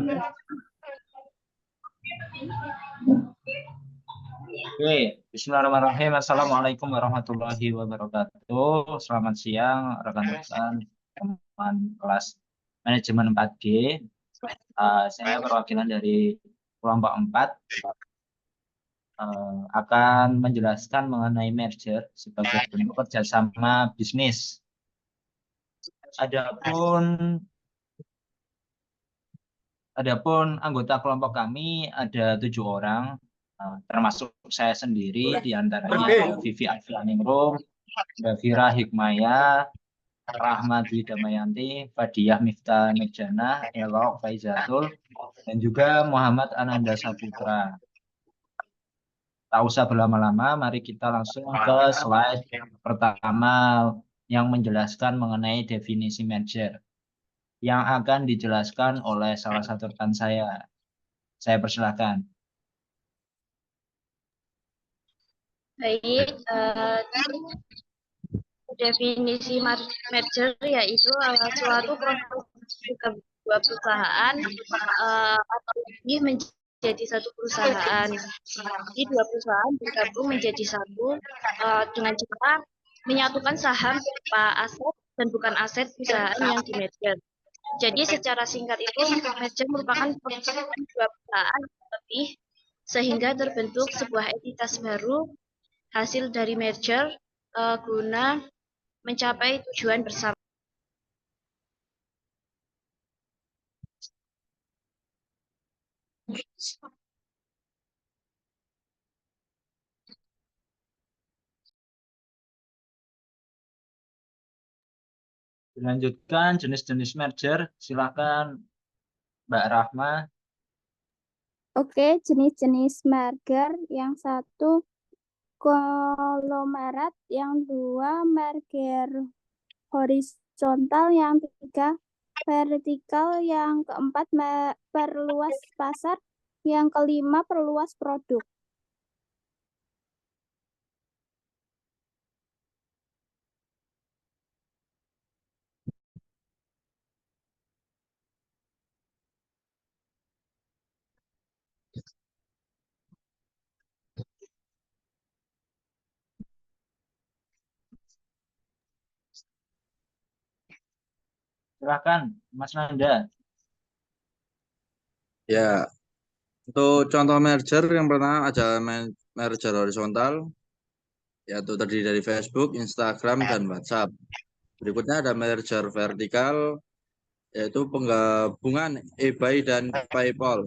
Oke, Bismillahirrahmanirrahim. Assalamualaikum warahmatullahi wabarakatuh. Selamat siang, rekan-rekan teman kelas manajemen 4G. Saya perwakilan dari kelompok 4 akan menjelaskan mengenai merger sebagai bentuk kerjasama bisnis. Adapun anggota kelompok kami ada 7 orang, termasuk saya sendiri, diantaranya Vivi Alfianingrum, Davira Hikmaya, Rahmadi Damayanti, Fadiyah Miftah Nurjana, Elok Faizatul, dan juga Muhammad Ananda Saputra. Tak usah berlama-lama, mari kita langsung ke slide pertama yang menjelaskan mengenai definisi merger, yang akan dijelaskan oleh salah satu rekan saya. Saya persilahkan. Baik, definisi merger yaitu suatu proses dua perusahaan atau lebih menjadi satu perusahaan. Jadi dua perusahaan bergabung menjadi satu dengan cara menyatukan saham berupa aset dan bukan aset perusahaan yang dimerger. Jadi secara singkat itu merger merupakan proses dua perusahaan lebih sehingga terbentuk sebuah entitas baru hasil dari merger guna mencapai tujuan bersama. Dilanjutkan jenis-jenis merger, silakan Mbak Rahma. Oke, jenis-jenis merger, yang satu konglomerat, yang dua merger horizontal, yang tiga vertikal, yang keempat perluas pasar, yang kelima perluas produk. Silakan Mas Nanda. Ya, untuk contoh merger yang pertama ada merger horizontal, yaitu terdiri dari Facebook, Instagram, dan WhatsApp. Berikutnya ada merger vertikal, yaitu penggabungan eBay dan PayPal.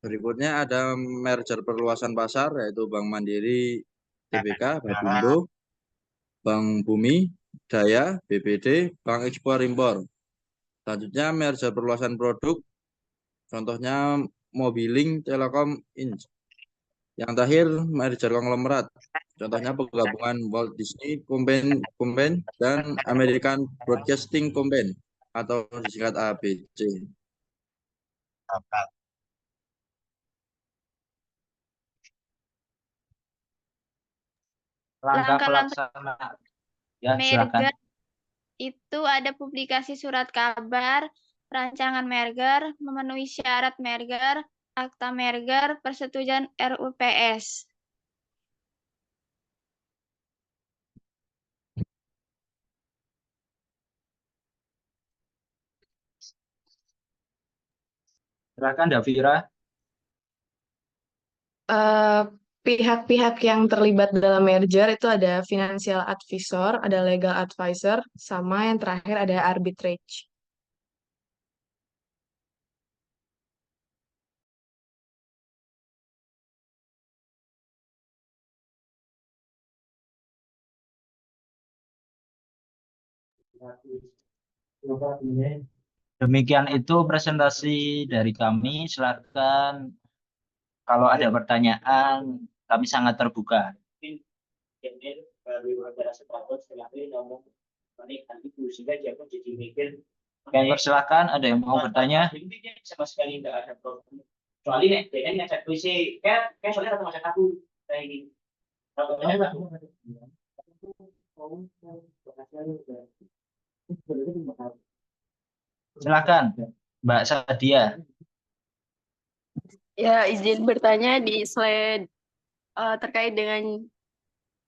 Berikutnya ada merger perluasan pasar, yaitu Bank Mandiri, TBK, Bapindo, Bank Bumi, Daya, BPD, Bank Ekspor Impor. Selanjutnya merger perluasan produk, contohnya Mobilink, Telkom, Inc. Yang terakhir merger konglomerat, contohnya penggabungan Walt Disney Company dan American Broadcasting Company atau disingkat ABC. Langkah-langkah Ya, silakan. merger itu ada publikasi surat kabar, rancangan merger, memenuhi syarat merger, akta merger, persetujuan RUPS. Silakan Davira. Pihak-pihak yang terlibat dalam merger itu ada financial advisor, ada legal advisor, sama yang terakhir ada arbitrage. Demikian itu presentasi dari kami. Silakan kalau ada pertanyaan, kami sangat terbuka. Kami persilakan, ada yang mau bertanya? Sama sekali tidak ada problem. Kecuali nih, ngecek puisi, kayak soalnya kata macam aku kayak gini. Silakan. Mbak Sadia. Ya, izin bertanya di slide terkait dengan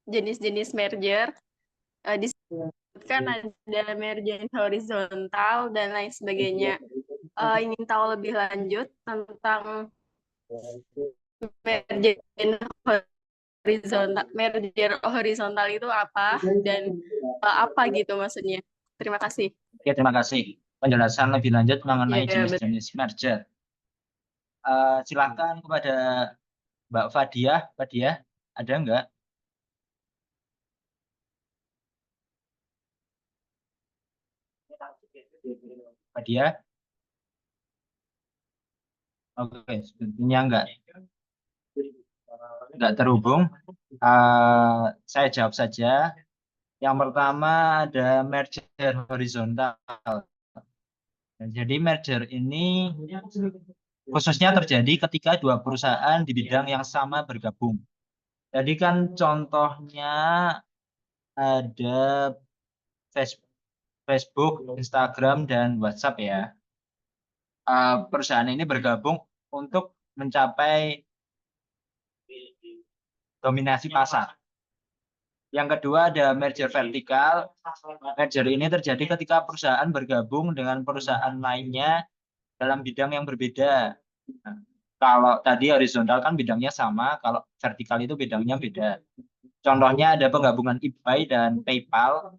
jenis-jenis merger. Disebutkan ada merger horizontal dan lain sebagainya. Ingin tahu lebih lanjut tentang merger horizontal itu apa dan apa gitu maksudnya. Terima kasih. Oke, terima kasih. Penjelasan lebih lanjut mengenai Ya, jenis-jenis merger. Silakan kepada Mbak Fadia. Fadia, ada nggak? Fadia? Oke, sepertinya nggak terhubung. Saya jawab saja. Yang pertama ada merger horizontal. Jadi merger ini khususnya terjadi ketika dua perusahaan di bidang yang sama bergabung. Jadi kan contohnya ada Facebook, Instagram, dan WhatsApp ya. Perusahaan ini bergabung untuk mencapai dominasi pasar. Yang kedua ada merger vertikal. Merger ini terjadi ketika perusahaan bergabung dengan perusahaan lainnya dalam bidang yang berbeda. Nah, kalau tadi horizontal kan bidangnya sama, kalau vertikal itu bidangnya beda. Contohnya ada penggabungan eBay dan PayPal.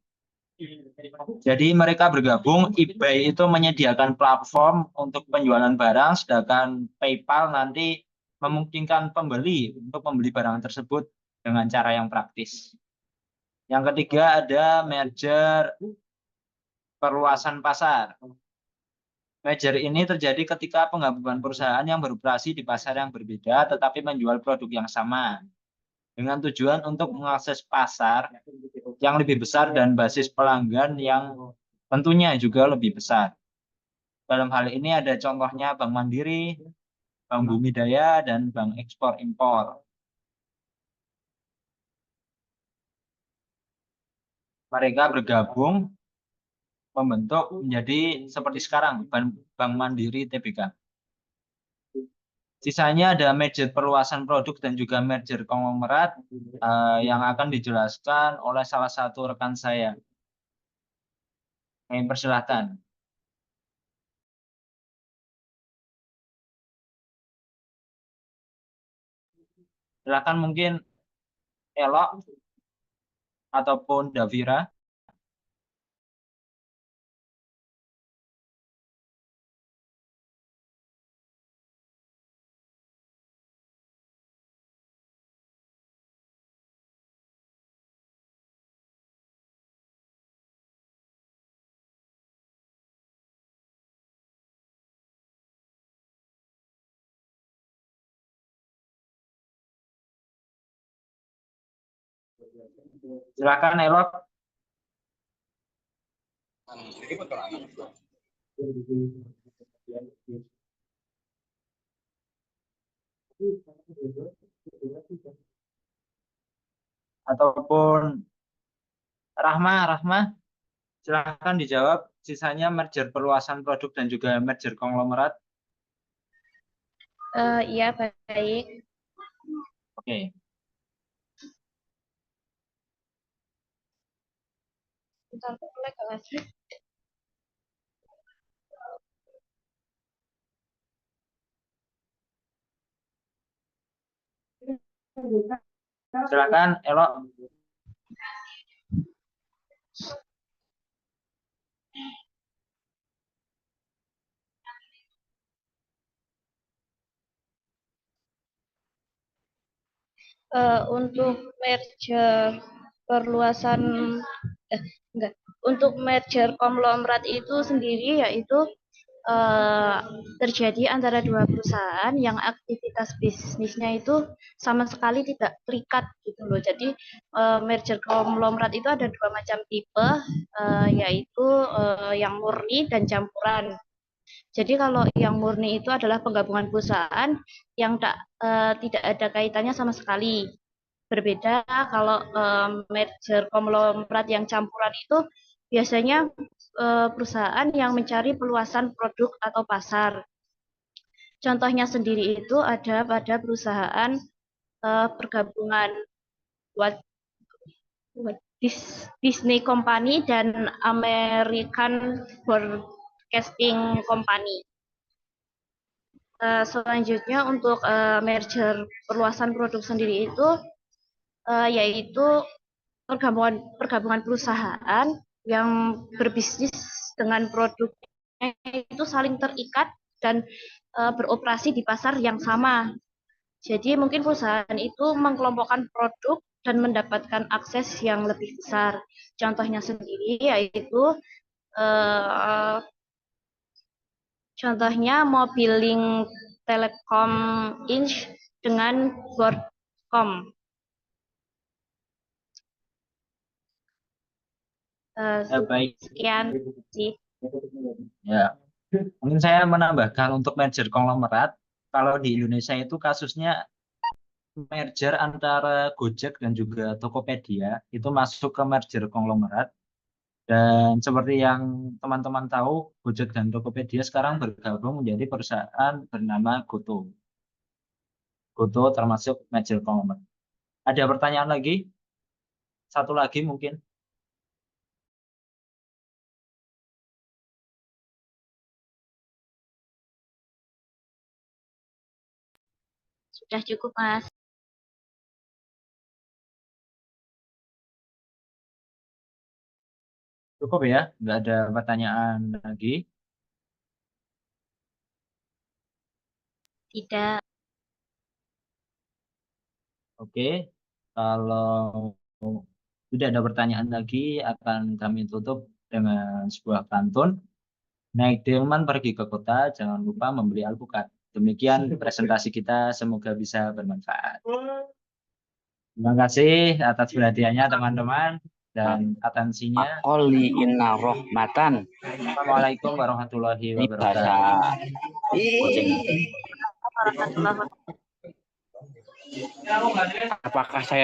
Jadi mereka bergabung, eBay itu menyediakan platform untuk penjualan barang, sedangkan PayPal nanti memungkinkan pembeli untuk membeli barang tersebut dengan cara yang praktis. Yang ketiga ada merger perluasan pasar. Merger ini terjadi ketika penggabungan perusahaan yang beroperasi di pasar yang berbeda tetapi menjual produk yang sama dengan tujuan untuk mengakses pasar yang lebih besar dan basis pelanggan yang tentunya juga lebih besar. Dalam hal ini ada contohnya Bank Mandiri, Bank Bumi Daya, dan Bank Ekspor Impor. Mereka bergabung membentuk menjadi seperti sekarang Bank Mandiri Tbk. Sisanya ada merger perluasan produk dan juga merger konglomerat yang akan dijelaskan oleh salah satu rekan saya. Kami persilahkan. Silakan mungkin Elok ataupun Davira. Silakan Elok. Ataupun Rahma, silakan dijawab. Sisanya merger perluasan produk dan juga merger konglomerat. Iya, baik. Oke. Bentar, lag lagi. Silakan Elok. Untuk merger perluasan untuk merger konglomerat itu sendiri yaitu terjadi antara dua perusahaan yang aktivitas bisnisnya itu sama sekali tidak terikat gitu loh. Jadi merger konglomerat itu ada dua macam tipe, yaitu yang murni dan campuran. Jadi kalau yang murni itu adalah penggabungan perusahaan yang tidak ada kaitannya sama sekali. Berbeda kalau merger konglomerat yang campuran itu biasanya perusahaan yang mencari peluasan produk atau pasar. Contohnya sendiri itu ada pada perusahaan pergabungan Disney Company dan American Broadcasting Company. Selanjutnya untuk merger perluasan produk sendiri itu yaitu pergabungan perusahaan yang berbisnis dengan produknya itu saling terikat dan beroperasi di pasar yang sama. Jadi mungkin perusahaan itu mengelompokkan produk dan mendapatkan akses yang lebih besar. Contohnya sendiri yaitu contohnya Mobilink Telekom Inc. dengan Broadcom. Baik. Sekian sih. Ya, mungkin saya menambahkan untuk merger konglomerat. Kalau di Indonesia itu kasusnya merger antara Gojek dan juga Tokopedia itu masuk ke merger konglomerat. Dan seperti yang teman-teman tahu, Gojek dan Tokopedia sekarang bergabung menjadi perusahaan bernama GoTo. GoTo termasuk merger konglomerat. Ada pertanyaan lagi? Satu lagi mungkin. Sudah cukup, Mas. Cukup ya, nggak ada pertanyaan lagi. Tidak. Oke, kalau tidak ada pertanyaan lagi, akan kami tutup dengan sebuah pantun. Naik delman pergi ke kota, jangan lupa membeli alpukat. Demikian presentasi kita, semoga bisa bermanfaat. Terima kasih atas perhatiannya teman-teman dan atensinya. Oli inna rohmatan. Assalamualaikum warahmatullahi Ini bahasa wabarakatuh. kucing. Warahmatullahi wabarakatuh. Apakah saya